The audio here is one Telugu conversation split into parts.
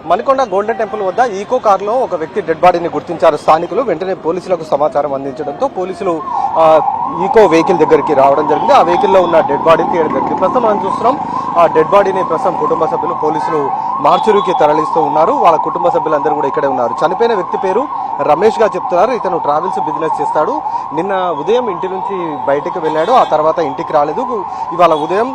మణికొండ గోల్డెన్ టెంపుల్ వద్ద ఈకో కారులో ఒక వ్యక్తి డెడ్ బాడీని గుర్తించారు స్థానికులు. వెంటనే పోలీసులకు సమాచారం అందించడంతో పోలీసులు ఈకో వెహికల్ దగ్గరికి రావడం జరిగింది. ఆ వెహికల్లో ఉన్న డెడ్ బాడీని తీయడం జరిగింది. ప్రస్తుతం మనం చూస్తున్నాం ఆ డెడ్ బాడీని ప్రస్తుతం కుటుంబ సభ్యులు పోలీసులు మార్చురీకి తరలిస్తూ ఉన్నారు. వాళ్ళ కుటుంబ సభ్యులందరూ కూడా ఇక్కడే ఉన్నారు. చనిపోయిన వ్యక్తి పేరు రమేష్ గా చెప్తున్నారు. ఇతను ట్రావెల్స్ బిజినెస్ చేస్తాడు. నిన్న ఉదయం ఇంటి నుంచి బయటకు వెళ్ళాడు. ఆ తర్వాత ఇంటికి రాలేదు. ఇవాళ ఉదయం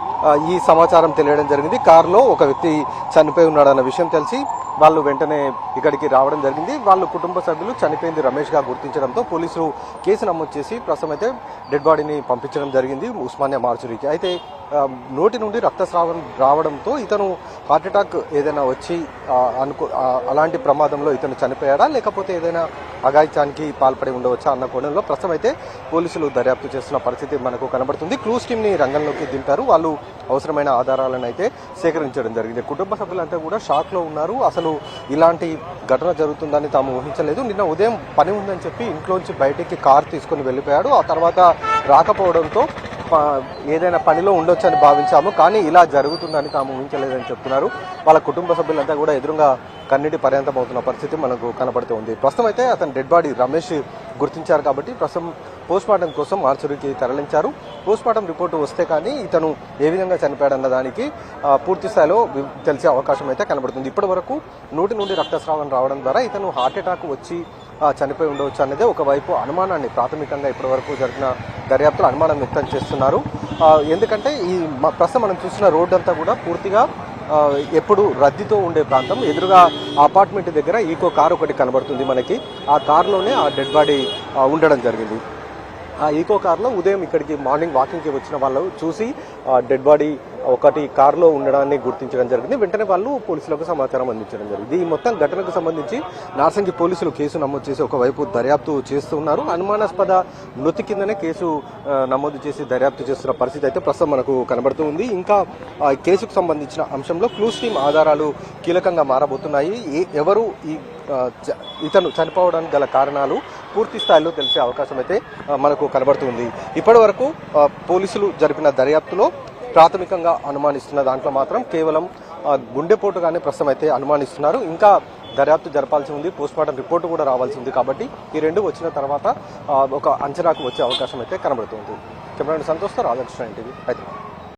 ఈ సమాచారం తెలియడం జరిగింది. కారులో ఒక వ్యక్తి చనిపోయి ఉన్నాడన్న విషయం తెలిసి వాళ్ళు వెంటనే ఇక్కడికి రావడం జరిగింది. వాళ్ళు కుటుంబ సభ్యులు చనిపోయింది రమేష్ గా గుర్తించడంతో పోలీసులు కేసు నమోదు చేసి ప్రస్తుతం అయితే డెడ్ బాడీని పంపించడం జరిగింది ఉస్మానియా మార్చురీకి. అయితే నోటి నుండి రక్తస్రావం రావడంతో ఇతను హార్ట్అటాక్ ఏదైనా వచ్చి అలాంటి ప్రమాదంలో ఇతను చనిపోయాడా లేకపోతే ఏదైనా అఘాయిత్యానికి పాల్పడి ఉండవచ్చా అన్న కోణంలో ప్రస్తుతం అయితే పోలీసులు దర్యాప్తు చేస్తున్న పరిస్థితి మనకు కనబడుతుంది. క్లూస్ టీమ్ని రంగంలోకి దింపారు. వాళ్ళు అవసరమైన ఆధారాలను అయితే సేకరించడం జరిగింది. కుటుంబ సభ్యులంతా కూడా షాక్లో ఉన్నారు. అసలు ఇలాంటి ఘటన జరుగుతుందని తాము ఊహించలేదు. నిన్న ఉదయం పని ఉందని చెప్పి ఇంట్లోంచి బయటికి కారు తీసుకుని వెళ్ళిపోయాడు. ఆ తర్వాత రాకపోవడంతో ఏదైనా పనిలో ఉండొచ్చని భావించాము, కానీ ఇలా జరుగుతుందని తాము ఊహించలేదని చెప్తున్నారు. వాళ్ళ కుటుంబ సభ్యులంతా కూడా ఎదురుగా కన్నీటి పర్యంతం అవుతున్న పరిస్థితి మనకు కనబడుతుంది. ప్రస్తుతం అయితే అతని డెడ్ బాడీ రమేష్ గుర్తించారు కాబట్టి ప్రస్తుతం పోస్ట్మార్టం కోసం మార్చురీకి తరలించారు. పోస్ట్మార్టం రిపోర్టు వస్తే కానీ ఇతను ఏ విధంగా చనిపోయాడన్న దానికి పూర్తి స్థాయిలో తెలిసే అవకాశం అయితే కనబడుతుంది. ఇప్పటి వరకు నోటి నుండి రక్తస్రావం రావడం ద్వారా ఇతను హార్ట్అటాక్ వచ్చి చనిపోయి ఉండవచ్చు అనేది ఒకవైపు అనుమానాన్ని ప్రాథమికంగా ఇప్పటి వరకు జరిగిన దర్యాప్తులో అనుమానం వ్యక్తం చేస్తున్నారు. ఎందుకంటే ఈ ప్రస్తుతం మనం చూసిన రోడ్డు అంతా కూడా పూర్తిగా ఎప్పుడు రద్దీతో ఉండే ప్రాంతం. ఎదురుగా అపార్ట్మెంట్ దగ్గర ఈకో కారు ఒకటి కనబడుతుంది మనకి. ఆ కారులోనే ఆ డెడ్ బాడీ ఉండడం జరిగింది. ఆ ఈకో కార్లో ఉదయం ఇక్కడికి మార్నింగ్ వాకింగ్కి వచ్చిన వాళ్ళు చూసి డెడ్ బాడీ ఒకటి కారులో ఉండడాన్ని గుర్తించడం జరిగింది. వెంటనే వాళ్ళు పోలీసులకు సమాచారం అందించడం జరిగింది. ఈ మొత్తం ఘటనకు సంబంధించి నార్సింగి పోలీసులు కేసు నమోదు చేసి ఒకవైపు దర్యాప్తు చేస్తున్నారు. అనుమానాస్పద మృతి కిందనే కేసు నమోదు చేసి దర్యాప్తు చేస్తున్న పరిస్థితి అయితే ప్రస్తుతం మనకు కనబడుతూ ఉంది. ఇంకా కేసుకు సంబంధించిన అంశంలో క్లూస్ టీమ్ ఆధారాలు కీలకంగా మారబోతున్నాయి. ఎవరు ఇతను చనిపోవడానికి గల కారణాలు పూర్తి స్థాయిలో తెలిసే అవకాశం అయితే మనకు కనబడుతుంది. ఇప్పటి వరకు పోలీసులు జరిపిన దర్యాప్తులో ప్రాథమికంగా అనుమానిస్తున్న దాంట్లో మాత్రం కేవలం గుండెపోటుగానే ప్రస్తుతం అయితే అనుమానిస్తున్నారు. ఇంకా దర్యాప్తు జరపాల్సి ఉంది. పోస్ట్మార్టం రిపోర్టు కూడా రావాల్సి ఉంది. కాబట్టి ఈ రెండు వచ్చిన తర్వాత ఒక అంచనాకు వచ్చే అవకాశం అయితే కనబడుతుంది. కెమెరా సంతోష్తో రాధాకృష్ణ ఎన్టీవీ హైదరాబాద్.